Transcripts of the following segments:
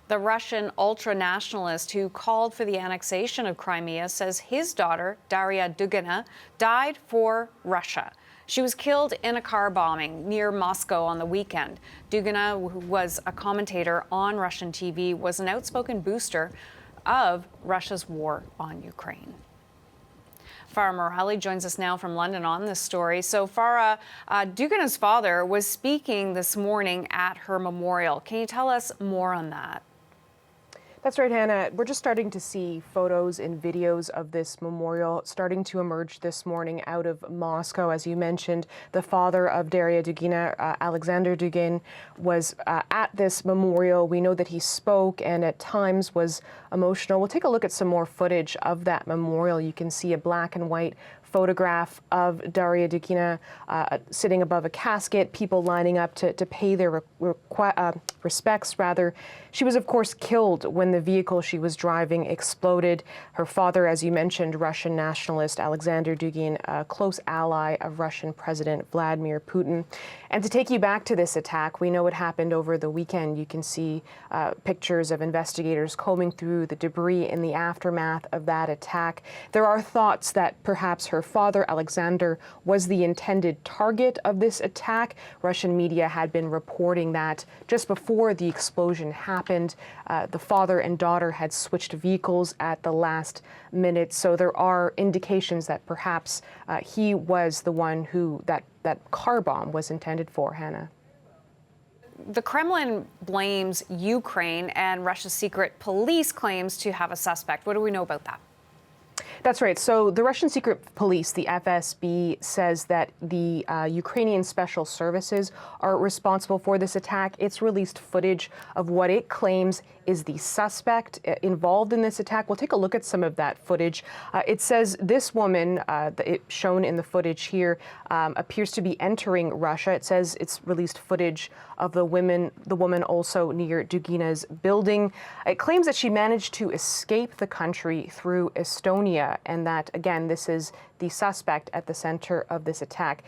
The Russian ultra-nationalist who called for the annexation of Crimea says his daughter, Daria Dugina, died for Russia. She was killed in a car bombing near Moscow on the weekend. Dugina, who was a commentator on Russian TV, was an outspoken booster of Russia's war on Ukraine. Farah Morali joins us now from London on this story. So Farah, Dugina's father was speaking this morning at her memorial. Can you tell us more on that? That's right, Hannah. We're just starting to see photos and videos of this memorial starting to emerge this morning out of Moscow. As you mentioned, the father of Daria Dugina, Alexander Dugin, was at this memorial. We know that he spoke and at times was emotional. We'll take a look at some more footage of that memorial. You can see a black and white photograph of Daria Dugina sitting above a casket, people lining up to pay their respects. She was, of course, killed when the vehicle she was driving exploded. Her father, as you mentioned, Russian nationalist Alexander Dugin, a close ally of Russian President Vladimir Putin. And to take you back to this attack, we know what happened over the weekend. You can see pictures of investigators combing through the debris in the aftermath of that attack. There are thoughts that perhaps her father, Alexander, was the intended target of this attack. Russian media had been reporting that just before the explosion happened, the father and daughter had switched vehicles at the last minute. So there are indications that perhaps he was the one who that car bomb was intended for, Hannah. The Kremlin blames Ukraine, and Russia's secret police claims to have a suspect. What do we know about that? That's right. So the Russian secret police, the FSB, says that the Ukrainian special services are responsible for this attack. It's released footage of what it claims is the suspect involved in this attack. We'll take a look at some of that footage. It says this woman, shown in the footage here, appears to be entering Russia. It says it's released footage of the woman also near Dugina's building. It claims that she managed to escape the country through Estonia, and that, again, this is the suspect at the center of this attack.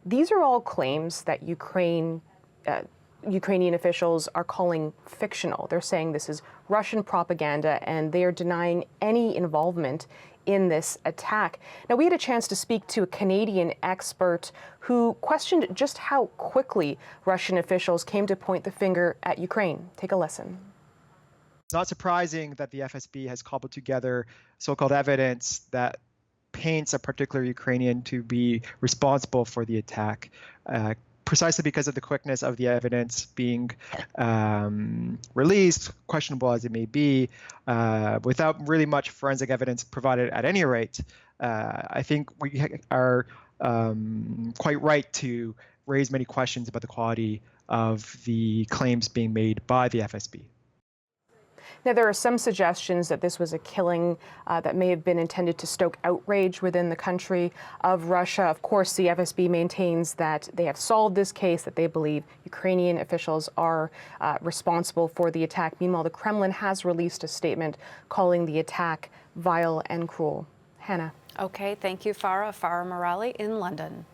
These are all claims that Ukrainian officials are calling fictional. They're saying this is Russian propaganda, and they are denying any involvement in this attack. Now, we had a chance to speak to a Canadian expert who questioned just how quickly Russian officials came to point the finger at Ukraine. Take a listen. It's not surprising that the FSB has cobbled together so-called evidence that paints a particular Ukrainian to be responsible for the attack, precisely because of the quickness of the evidence being released, questionable as it may be, without really much forensic evidence provided at any rate. I think we are quite right to raise many questions about the quality of the claims being made by the FSB. Now, there are some suggestions that this was a killing that may have been intended to stoke outrage within the country of Russia. Of course, the FSB maintains that they have solved this case, that they believe Ukrainian officials are responsible for the attack. Meanwhile, the Kremlin has released a statement calling the attack vile and cruel. Hannah. Okay, thank you, Farah. Farah Morali in London.